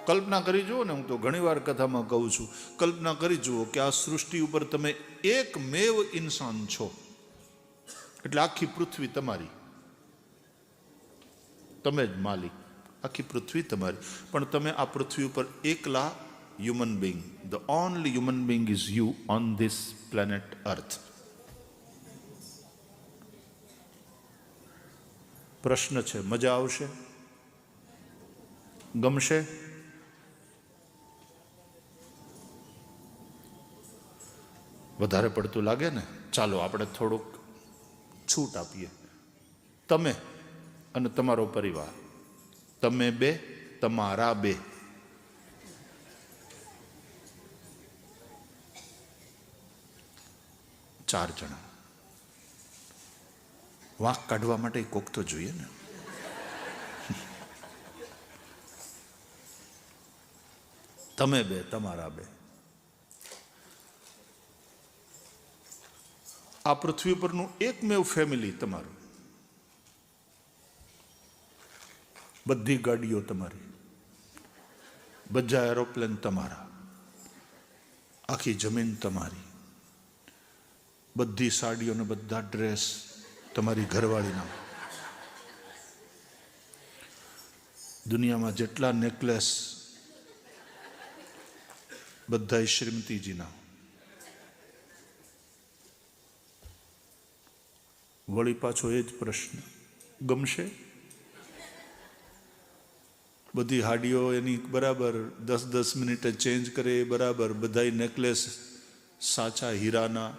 કલ્પના કરી જુઓ ને, હું તો ઘણીવાર કથામાં કહું છું, કલ્પના કરી જુઓ કે આ સૃષ્ટિ ઉપર તમે એકમેવ ઇન્સાન છો, એટલે આખી પૃથ્વી તમારી, તમે જ માલિક, આખી પૃથ્વી તમારી, પણ તમે આ પૃથ્વી ઉપર એકલા human being, the only human being is you on this planet અર્થ. પ્રશ્ન છે, મજા આવશે? ગમશે? વધારે પડતું લાગે ને? ચાલો આપણે થોડુંક છૂટ આપીએ. તમે અને તમારો પરિવાર, તમે બે, તમારા બે, ચાર જણા. વાંક કાઢવા માટે કોક તો જોઈએ ને. તમે બે, તમારા બે. આ પૃથ્વી પરનું એકમેવ ફેમિલી તમારું. બધી ગાડીઓ તમારી, બધા એરોપ્લેન તમારા, આખી જમીન તમારી, બધી સાડીઓ ને બધા ડ્રેસ તમારી ઘરવાળીના, દુનિયામાં જેટલા નેકલેસ બધા શ્રીમતીજીના. વળી પાછો એ જ પ્રશ્ન, ગમશે? બધી હાડીઓ એની બરાબર 10-10 મિનિટે ચેન્જ કરે એ બરાબર, બધા નેકલેસ સાચા હીરાના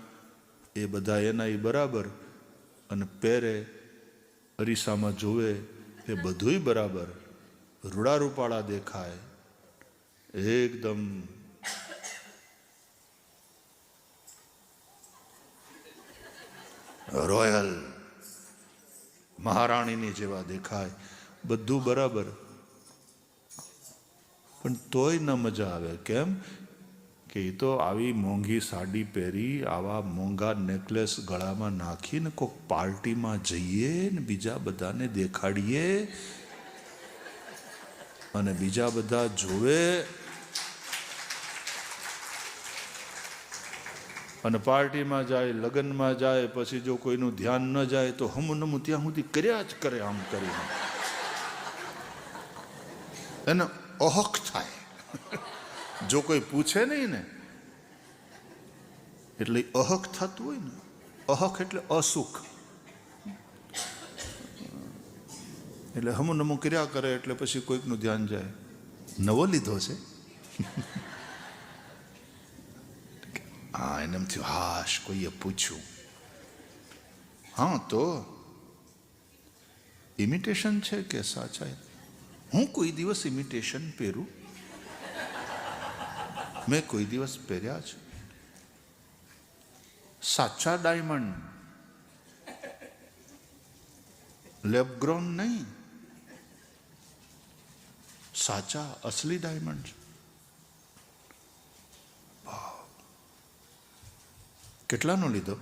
એ બધા એના એ બરાબર, અને પહેરે અરીસામાં જોવે એ બધુંય બરાબર, રૂડા રૂપાળા દેખાય, એકદમ રોયલ મહારાણીની જેવા દેખાય, બધું બરાબર, પણ તોય ન મજા આવે. કેમ કે એ તો આવી મોંઘી સાડી પહેરી, આવા મોંઘા નેકલેસ ગળામાં નાખીને કોઈક પાર્ટીમાં જઈએ ને બીજા બધાને દેખાડીએ અને બીજા બધા જોવે, અને પાર્ટીમાં જાય, લગ્નમાં જાય, પછી જો કોઈનું ધ્યાન ન જાય તો હમુનમું ત્યાં સુધી કર્યા જ કરે. આમ કરીને એને અહક થાય. જો કોઈ પૂછે નહીં ને એટલે અહક થતું હોય ને. અહક એટલે અસુખ, એટલે હમુનમું કર્યા કરે, એટલે પછી કોઈકનું ધ્યાન જાય. નવો લીધો છે? હા, એને એમ થયું, હાશ કોઈએ પૂછ્યું. હા, તો ઇમિટેશન છે કે સાચા? હું કોઈ દિવસ ઇમિટેશન પહેરું? મેં કોઈ દિવસ પહેર્યા છે સાચા ડાયમંડ, લેબગ્રોન નહીં, સાચા અસલી ડાયમંડ. કેટલાનો લીધો?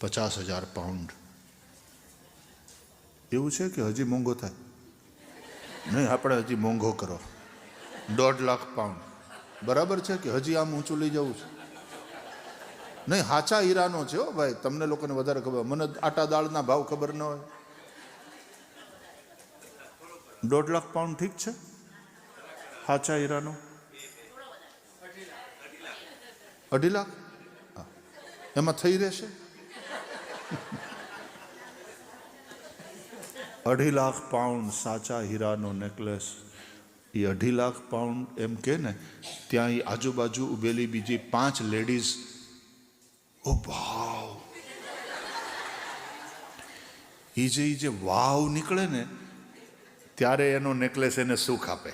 50,000 પાઉન્ડ. એવું છે કે હજી મોંઘો થાય? નહીં, આપણે હજી મોંઘો કરો. 1.5 લાખ પાઉન્ડ. બરાબર છે કે હજી આમ ઊંચું લઈ જવું છે? નહીં, હાચા હીરાનો છે હો ભાઈ. તમને લોકોને વધારે ખબર, મને આટા દાળના ભાવ ખબર ન હોય. 1.5 લાખ પાઉન્ડ ઠીક છે? હાચા હીરાનો 2.5 લાખ? એમાં થઈ રહેશે? 2.5 લાખ પાઉન્ડ સાચા હીરાનો નેકલેસ. એ 2.5 લાખ પાઉન્ડ એમ કે ને, ત્યાં એ આજુબાજુ ઉભેલી બીજી 5 લેડીઝ, ઓ વાવ, એ જે વાવ નીકળે ને ત્યારે એનો નેકલેસ એને સુખ આપે.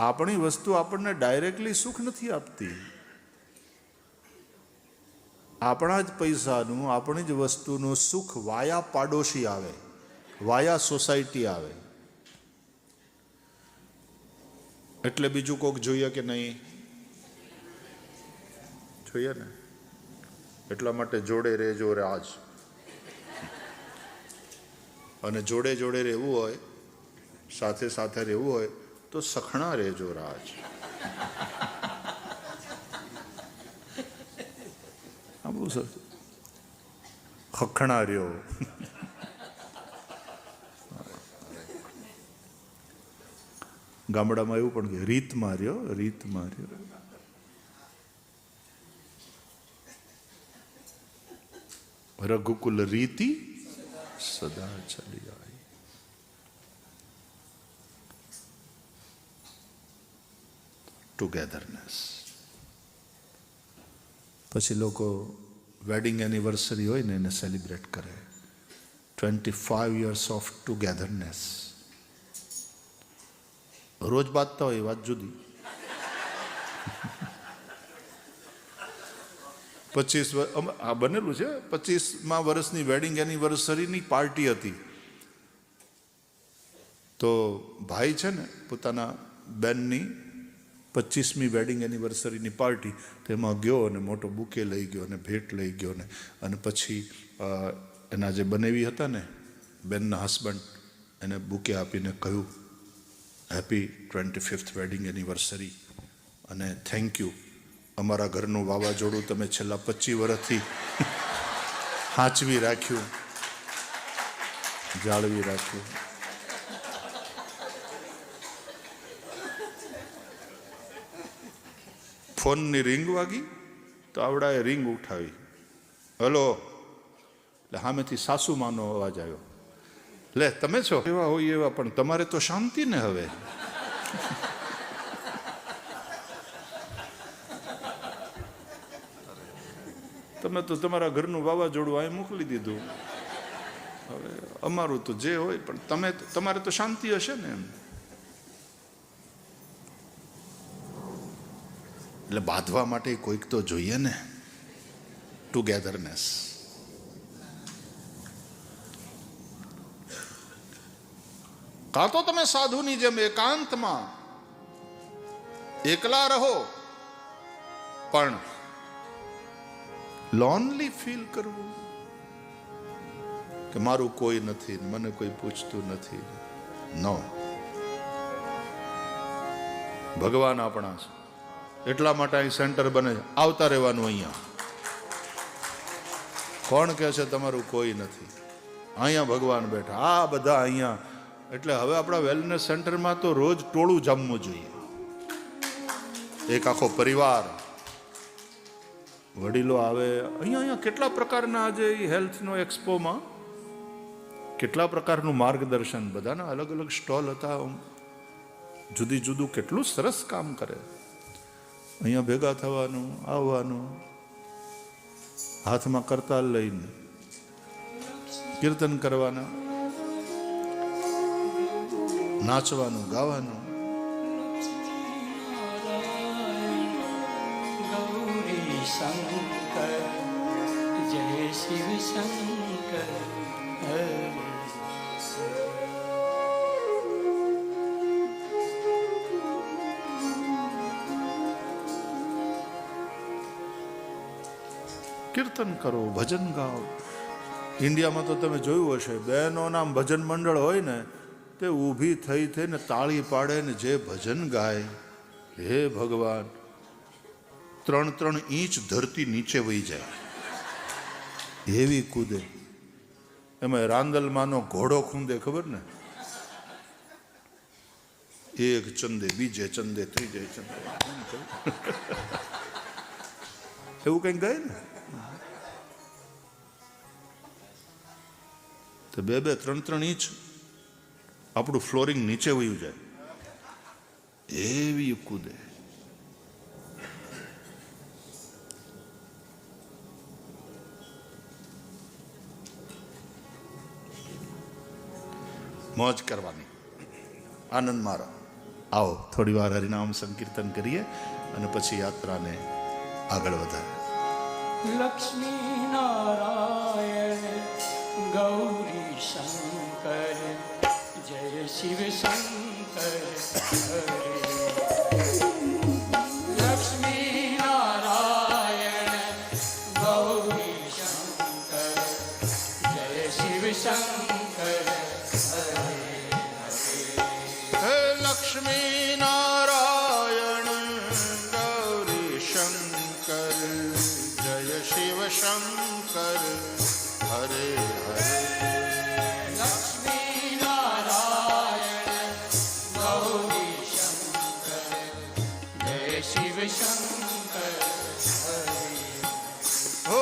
આપણી વસ્તુ આપણને ડાયરેક્ટલી સુખ નથી આપતી. આપણા જ પૈસાનું, આપણી જ વસ્તુનું સુખ વાયા પાડોશી આવે, વાયા સોસાયટી આવે. એટલે બીજું કોક જોઈએ કે નહીં? જોઈએ ને. એટલા માટે જોડે રહેજો રાજ. અને જોડે જોડે રહેવું હોય, સાથે સાથે રહેવું હોય તો સખણા રહેજો રાજ. બહુ સર ખખણા રહ્યો. ગામડામાં એવું પણ કે રીતમાં રહ્યો, રીતમાં રહ્યો. રઘુકુલ રીતિ સદા ચલી આવી. ટુગેધરનેસ. પછી લોકો વેડિંગ એનિવર્સરી હોય ને એને સેલિબ્રેટ કરે. 25 years ઓફ ટુગેધરનેસ. રોજ બાંધતા હોય એ વાત જુદી. 25 આ બનેલું છે. 25મા વર્ષની વેડિંગ એનિવર્સરીની પાર્ટી હતી. તો ભાઈ છે ને પોતાના બેનની 25મી વેડિંગ એનિવર્સરીની પાર્ટી, તેમાં ગયો અને મોટો બુકે લઈ ગયો અને ભેટ લઈ ગયો ને, અને પછી એના જે બનેવી હતા ને બેનના હસબન્ડ, એને બુકે આપીને કહ્યું હેપી 25th વેડિંગ એનિવર્સરી અને થેન્ક યુ. અમારા ઘરનું વાવાઝોડું તમે છેલ્લા 25 વર્ષથી હાંચવી રાખ્યું, જાળવી રાખ્યું. ફોનની રિંગ વાગી તો આવડાએ રિંગ ઉઠાવી. હલો. એટલે સામેથી સાસુમાનો અવાજ આવ્યો. લે તમે છો? એવા હોય એવા, પણ તમારે તો શાંતિ ને હવે. તમે તો તમારા ઘરનું વાવાઝોડું અહીં મોકલી દીધું. હવે અમારું તો જે હોય, પણ તમારે તો શાંતિ હશે ને એમ. એટલે બાંધવા માટે કોઈક તો જોઈએ ને. ટુગેધરનેસ. કાં તો તમે સાધુની જેમ એકાંતમાં એકલા રહો, પણ લોનલી ફીલ કરવું કે મારું કોઈ નથી, મને કોઈ પૂછતું નથી. નો. ભગવાન આપણા છે, એટલા માટે અહીં સેન્ટર બને છે. આવતા રહેવાનું અહીંયા. કોણ કહે છે તમારું કોઈ નથી? અહીંયા ભગવાન બેઠા. આ બધા અહીંયા. એટલે હવે આપણા વેલનેસ સેન્ટરમાં તો રોજ ટોળું જમવું જોઈએ. એક આખો પરિવાર, વડીલો આવે. અહીંયા કેટલા પ્રકારના આજે હેલ્થનો એક્સપોમાં કેટલા પ્રકારનું માર્ગદર્શન, બધાના અલગ અલગ સ્ટોલ હતા. જુદી જુદું કેટલું સરસ કામ કરે. અહીંયા ભેગા થવાનું, આવવાનું, હાથમાં કરતાલ લઈને કીર્તન કરવાના, નાચવાનું, ગાવાનું. શંકર જય શિવ શંકર. કીર્તન કરો, ભજન ગાઓ. ઇન્ડિયામાં તો તમે જોયું હશે, બહેનોના ભજન મંડળ હોય ને તે ઊભી થઈ થઈને તાળી પાડે ને જે ભજન ગાય, હે ભગવાન, 3-3 ઇંચ ધરતી નીચે વહી જાય એવી કૂદે. એમાં રાંદલમાંનો ઘોડો ખૂંદે, ખબર ને? એક ચંદે, બીજે ચંદે, ત્રીજે ચંદે, એવું કંઈક ગાય ને. તો 2-3 ઇંચ આપણું ફ્લોરિંગ નીચે વયું જાય એવી કૂદે. મોજ કરવાની, આનંદ મારો. આવો થોડી વાર હરિનામ સંકીર્તન કરીએ અને પછી યાત્રાને આગળ વધારે. લક્ષ્મી નારાયણ ગૌરી શંકર જય શિવ શંકર. લક્ષ્મી નારાયણ ગૌરી શંકર હરે હરે લક્ષ્મી નારાયણ ગૌરી શંકર જય શિવ શંકર હો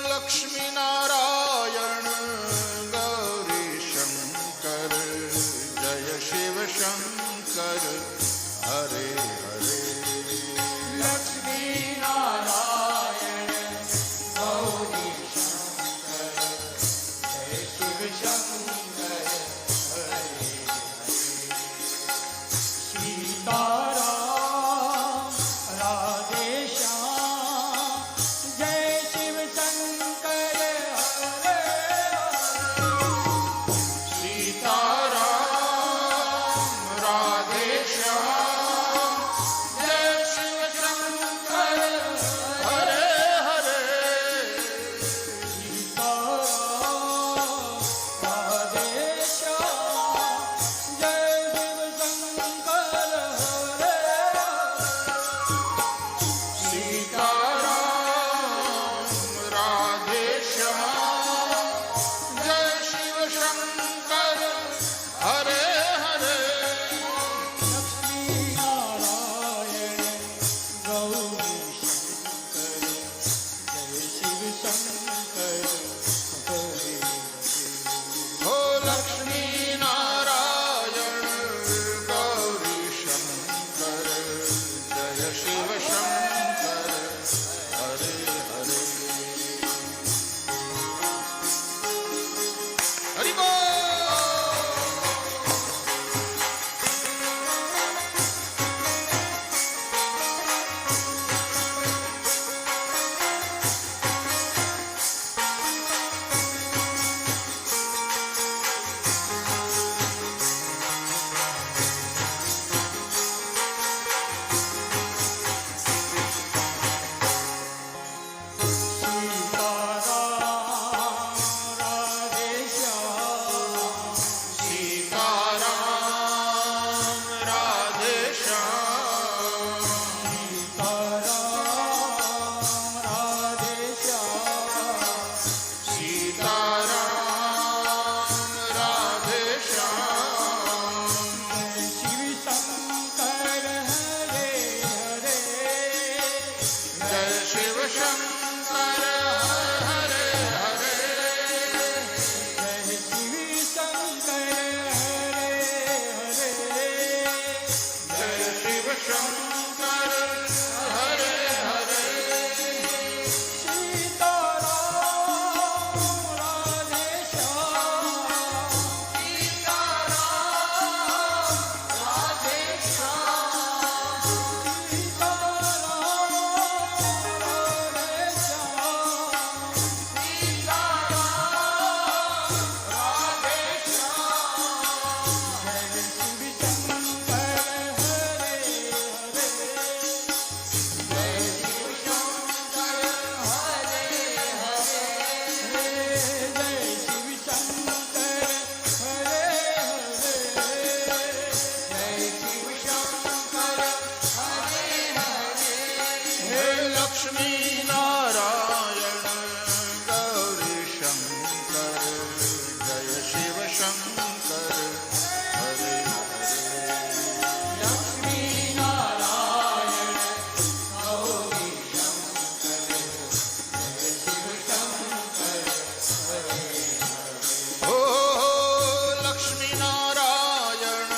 લક્ષ્મી નારાયણ ગૌરી શંકર જય શિવ શંકર હરે હરે લક્ષ્મી નારાયણ ગૌરી શંકર જય શિવ શંકર હરે સીતારામ રાધે શ્યામ જય શિવ શંકર હરે સીતારામ રાધે શ્યામ જય શિવ શંકર હરે હરે સીતારામ રાધે શ્યામ જય શિવ શંકર હરે હરે હો લક્ષ્મી નારાયણ ગૌરી શંકર જય શિવ શંકર હરે હરે હરિ બોલ સીતારામ રાધે શ્યામ સીતારામ રાધે શ્યામ જય શિવ શંકર હરે હરે જય શિવ શંકર હરે હરે હે લક્ષ્મી નારાયણ ગૌરી શંકર જય શિવ શંકર હરે હો લક્ષ્મી નારાયણ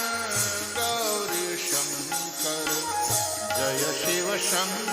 ગૌરી શંકર જય શિવ શંકર